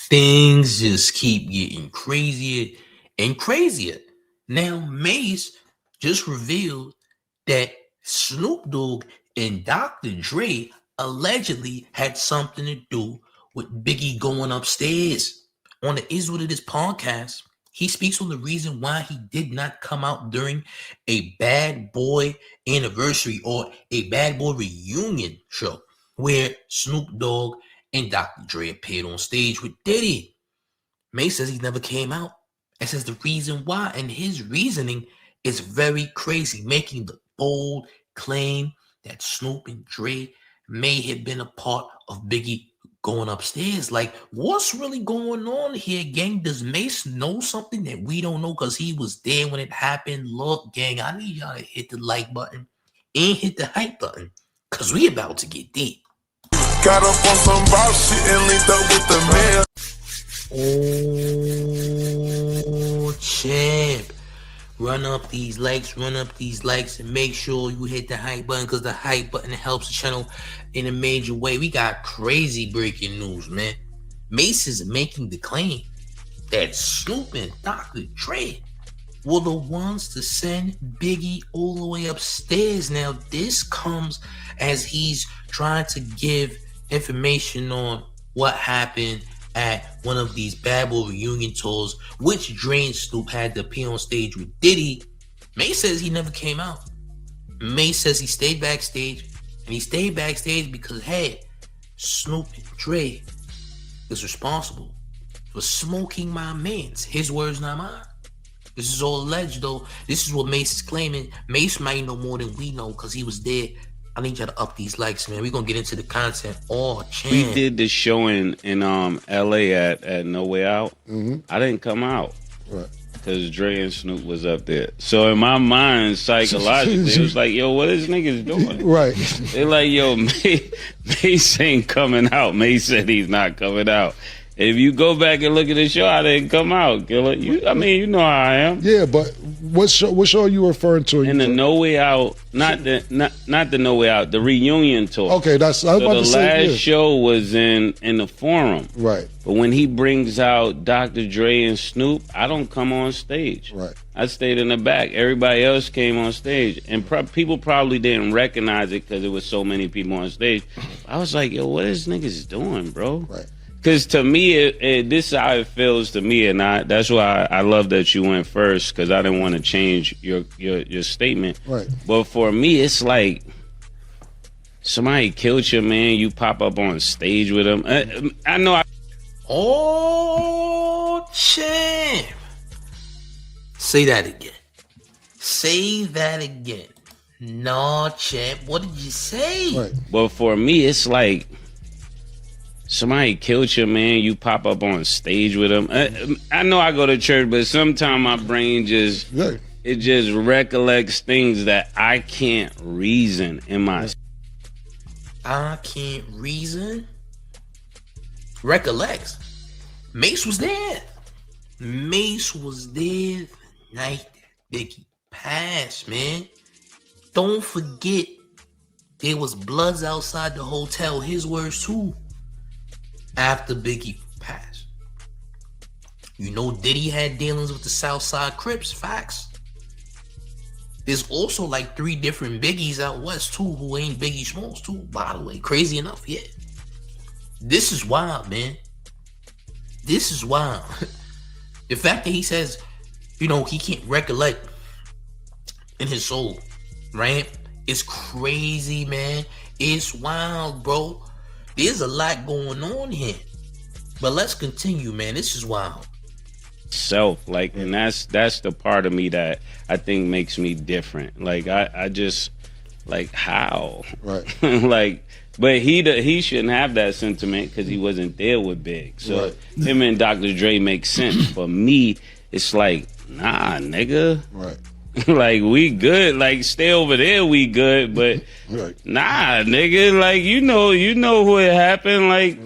Things just keep getting crazier and crazier. Now, Mase just revealed that Snoop Dogg and Dr. Dre allegedly had something to do with Biggie going upstairs. On the Is What It Is podcast, he speaks on the reason why he did not come out during a Bad Boy anniversary or a Bad Boy reunion show where Snoop Dogg and Dr. Dre appeared on stage with Diddy. Mase says he never came out and says the reason why, and his reasoning is very crazy, making the bold claim that Snoop and Dre may have been a part of Biggie going upstairs. Like, what's really going on here, gang? Does Mase know something that we don't know because he was there when it happened? Look, gang, I need y'all to hit the like button and hit the hype button because we about to get deep. Got up on some boss shit and linked up with the man. Oh, champ. Run up these likes, and make sure you hit the hype button because the hype button helps the channel in a major way. We got crazy breaking news, man. Mase is making the claim that Snoop and Dr. Dre were the ones to send Biggie all the way upstairs. Now, this comes as he's trying to give information on what happened at one of these Bad Boy reunion tours, which Dre and Snoop had to appear on stage with Diddy. Mase says he never came out. Mase says he stayed backstage, and he stayed backstage because, hey, Snoop and Dre is responsible for smoking my mans. His words, not mine. This is all alleged, though. This is what Mase is claiming. Mase might know more than we know because he was there. I need y'all to up these likes, man. We're going to get into the content. Oh, champ. We did the show in L.A. at No Way Out. Mm-hmm. I didn't come out. Right. Because Dre and Snoop was up there. So in my mind, psychologically, it was like, yo, what is niggas doing? Right. They're like, yo, Mase ain't coming out. Mase said he's not coming out. If you go back and look at the show, I didn't come out, killer. You know how I am. Yeah, but what show are you referring to? In the No Way Out, not the No Way Out, the reunion tour. Okay, I was about to say. The last show was in the Forum. Right. But when he brings out Dr. Dre and Snoop, I don't come on stage. Right. I stayed in the back. Everybody else came on stage. And people probably didn't recognize it because there was so many people on stage. I was like, yo, what is niggas doing, bro? Right. Because to me, this is how it feels to me, and that's why I love that you went first, because I didn't want to change your statement. Right. But for me, it's like somebody killed your man, you pop up on stage with him. I know. Oh, champ. Say that again. Say that again. No, champ. What did you say? Right. But for me, it's like somebody killed your man, you pop up on stage with him. I know I go to church, but sometimes my brain just recollects things that I can't reason in my. I can't reason. Recollects. Mase was there. Mase was there the night that Biggie passed, man. Don't forget, there was bloods outside the hotel. His words too. After Biggie passed. You know Diddy had dealings with the Southside Crips. Facts. There's also like 3 different Biggies out west too who ain't Biggie Smalls too, by the way. Crazy enough, yeah. This is wild, man. This is wild. The fact that he says, he can't recollect in his soul, right? It's crazy, man. It's wild, bro. There's a lot going on here. But let's continue, man. This is wild. And that's the part of me that I think makes me different. Like I just like how? Right. But he shouldn't have that sentiment because he wasn't there with Big. So him and Dr. Dre makes sense. For me, it's like, nah, nigga. Right. Like, we good. Like, stay over there, we good. But nah, nigga. Like, you know what happened. Like,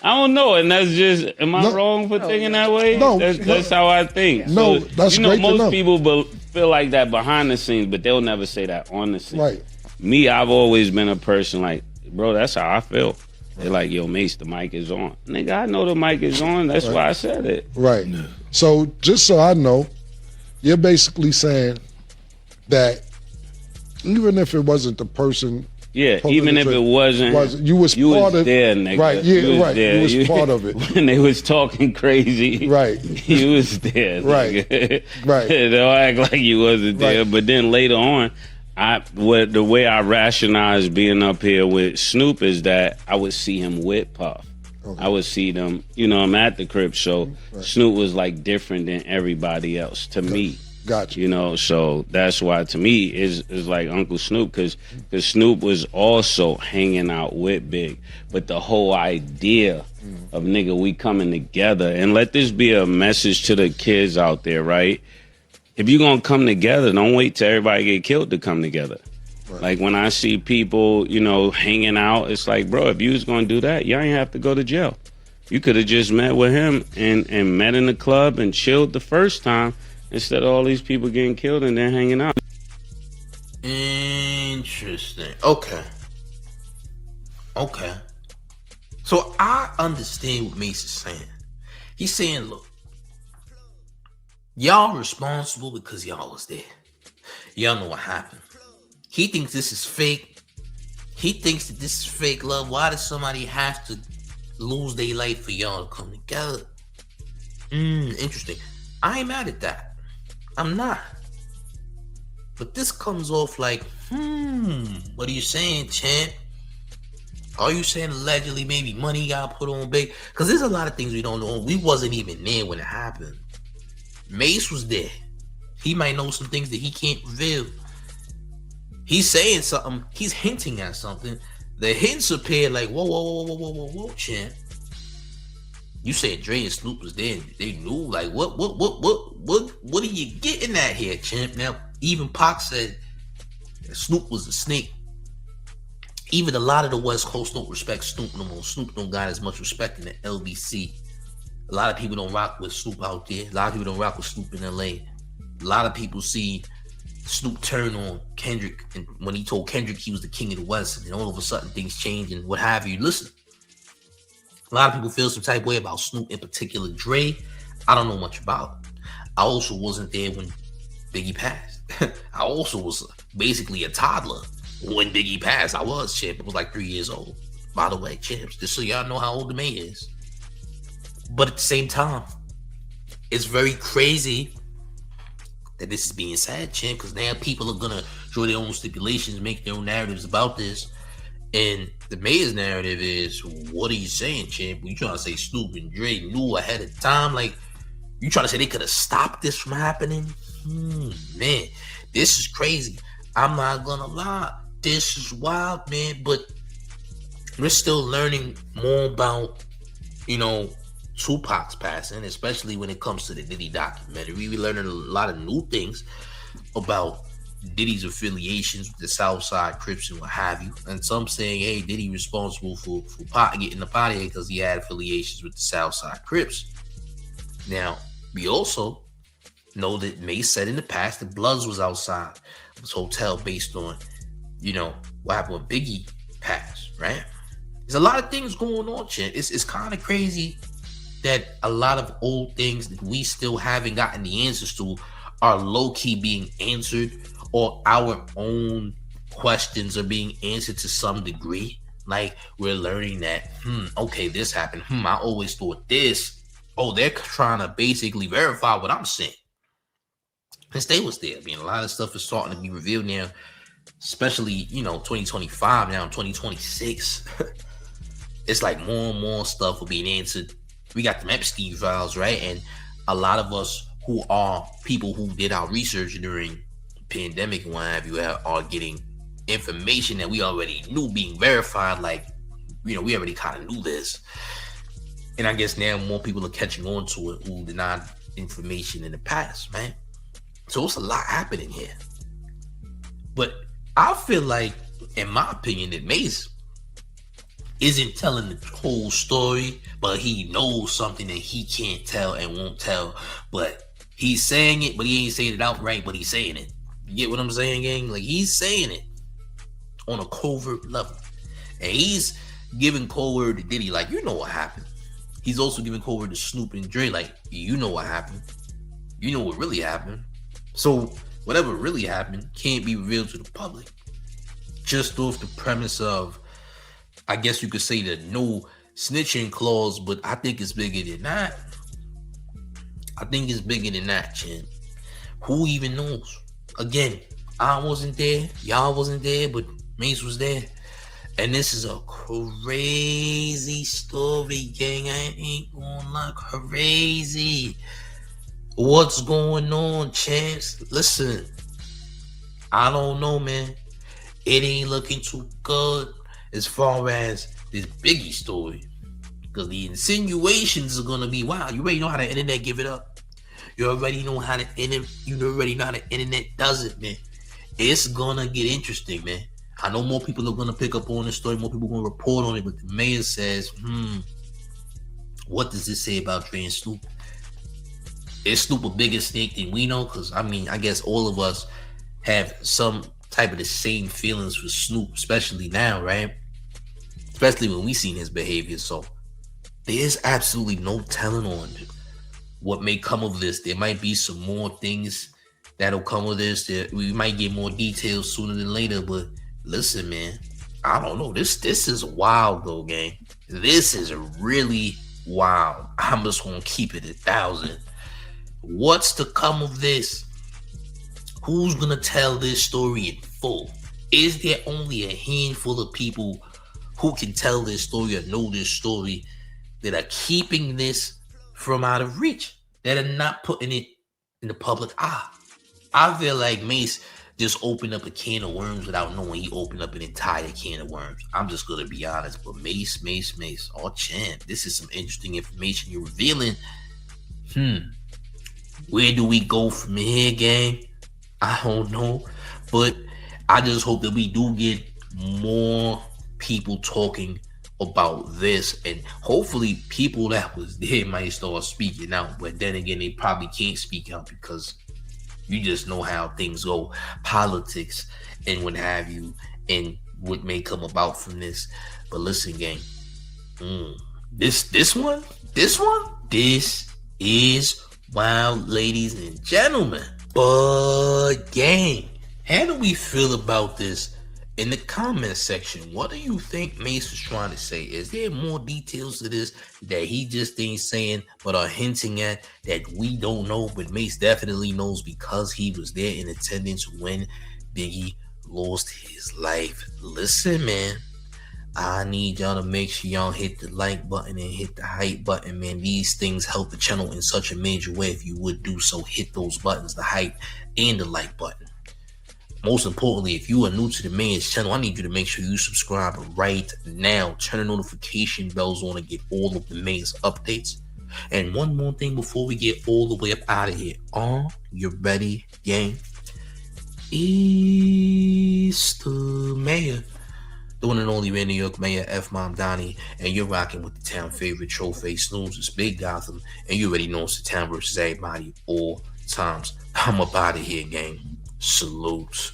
I don't know. And that's just, am I wrong for thinking that way? No. That's how I think. No, so, that's great most to know. people feel like that behind the scenes, but they'll never say that on the scenes. Right. Me, I've always been a person like, bro, that's how I feel. They're like, yo, Mase, the mic is on. Nigga, I know the mic is on. That's why I said it. Right. So just so I know, you're basically saying that even if it wasn't the person, yeah, even if it wasn't, you was part of there, nigga. Right, yeah, you was right. There. You was part of it. When they was talking crazy, right, you was there, right, nigga. right. Don't act like you wasn't there. Right. But then later on, the way I rationalized being up here with Snoop is that I would see him with Puff. Okay. I would see them, I'm at the crib, so Snoop was like different than everybody else to me. Gotcha. So that's why to me is like Uncle Snoop, because Snoop was also hanging out with Big. But the whole idea of nigga, we coming together, and let this be a message to the kids out there, right? If you're gonna come together, don't wait till everybody get killed to come together. Right. Like when I see people, hanging out, it's like, bro, if you was gonna do that, y'all ain't have to go to jail. You could have just met with him and met in the club and chilled the first time instead of all these people getting killed and then hanging out. Interesting. Okay. So I understand what Mase is saying. He's saying, look, y'all responsible because y'all was there. Y'all know what happened. He thinks this is fake. He thinks that this is fake love. Why does somebody have to lose their life for y'all to come together? Interesting. I ain't mad at that. I'm not. But this comes off like, what are you saying, champ? Are you saying allegedly maybe money got put on Big? Because there's a lot of things we don't know. We wasn't even there when it happened. Mase was there. He might know some things that he can't reveal. He's saying something. He's hinting at something. The hints appear like, whoa, champ. You said Dre and Snoop was there. They knew. Like, what are you getting at here, champ? Now, even Pac said that Snoop was a snake. Even a lot of the West Coast don't respect Snoop no more. Snoop don't got as much respect in the LBC. A lot of people don't rock with Snoop out there. A lot of people don't rock with Snoop in LA. A lot of people see Snoop turn on Kendrick, and when he told Kendrick he was the king of the West, and all of a sudden things change and what have you. Listen, a lot of people feel some type of way about Snoop, in particular Dre. I don't know much about. I also wasn't there when Biggie passed. I also was basically a toddler when Biggie passed. I was, champ. I was like 3 years old. By the way, champs, just so y'all know how old the man is. But at the same time, it's very crazy that this is being said, champ, because now people are gonna draw their own stipulations, make their own narratives about this. And the mayor's narrative is, what are you saying, champ? You trying to say Snoop and Dre knew ahead of time? Like, you trying to say they could have stopped this from happening? Man, this is crazy. I'm not gonna lie. This is wild, man. But we're still learning more about, Tupac's passing, especially when it comes to the Diddy documentary. We're learning a lot of new things about Diddy's affiliations with the Southside Crips and what have you. And some saying, hey, Diddy responsible for Pac getting up out of here because he had affiliations with the Southside Crips. Now, we also know that Mase said in the past that Bloods was outside of his hotel based on, what happened when Biggie passed, right? There's a lot of things going on, Chet. It's kind of crazy that a lot of old things that we still haven't gotten the answers to are low-key being answered, or our own questions are being answered to some degree. Like, we're learning that, okay, this happened. I always thought this. Oh, they're trying to basically verify what I'm saying. And stay was there. I mean, a lot of stuff is starting to be revealed now, especially, 2025 now, 2026. It's like more and more stuff will be answered. We got the Epstein files, right? And a lot of us who are people who did our research during the pandemic and what have you are getting information that we already knew being verified. Like, we already kind of knew this. And I guess now more people are catching on to it who denied information in the past, man. So it's a lot happening here. But I feel like, in my opinion, that Mase isn't telling the whole story, but he knows something that he can't tell and won't tell. But he's saying it, but he ain't saying it outright, but he's saying it. You get what I'm saying, gang? Like, he's saying it on a covert level. And he's giving cold word to Diddy, like, you know what happened. He's also giving cold word to Snoop and Dre, like, you know what happened. You know what really happened. So whatever really happened can't be revealed to the public. Just off the premise of, I guess you could say, the no snitching clause, but I think it's bigger than that. I think it's bigger than that, Chin. Who even knows? Again, I wasn't there, y'all wasn't there, but Mase was there. And this is a crazy story, gang. I ain't gonna lie, crazy. What's going on, Chance? Listen, I don't know, man. It ain't looking too good as far as this Biggie story. Because the insinuations are gonna be, wow, you already know how the internet give it up. You already know how the internet does it, man. It's gonna get interesting, man. I know more people are gonna pick up on this story, more people are gonna report on it, but the mayor says, what does this say about Dre and Snoop? Is Snoop a bigger snake than we know? Because, I mean, I guess all of us have some type of the same feelings for Snoop, especially now, right? Especially when we seen his behavior. So there's absolutely no telling on what may come of this. There might be some more things that'll come with this. We might get more details sooner than later. But listen, man, I don't know. This is wild, though, gang. This is really wild. I'm just gonna keep it 1,000. What's to come of this? Who's gonna tell this story in full? Is there only a handful of people who can tell this story or know this story that are keeping this from out of reach, that are not putting it in the public eye? I feel like Mase just opened up a can of worms without knowing he opened up an entire can of worms. I'm just gonna be honest, but Mase. Oh, champ, this is some interesting information you're revealing. Where do we go from here, gang? I don't know, but I just hope that we do get more people talking about this, and hopefully people that was there might start speaking out. But then again, they probably can't speak out because you just know how things go, politics and what have you, and what may come about from this. But listen, gang, this is wild, ladies and gentlemen. But gang, how do we feel about this? In the comment section, what do you think Mase was trying to say? Is there more details to this that he just ain't saying but are hinting at that we don't know, but Mase definitely knows because he was there in attendance when Biggie lost his life? Listen, man, I need y'all to make sure y'all hit the like button and hit the hype button, man. These things help the channel in such a major way. If you would do so, hit those buttons, the hype and the like button. Most importantly, if you are new to the Mase channel, I need you to make sure you subscribe right now. Turn the notification bells on to get all of the Mase updates. And one more thing before we get all the way up out of here. Are you ready, gang? It's the mayor, the one and only New York Mayor, F. Mom Donnie, and you're rocking with the town favorite Showface News. It's Big Gotham, and you already know it's the town versus everybody all times. I'm up out of here, gang. Salute.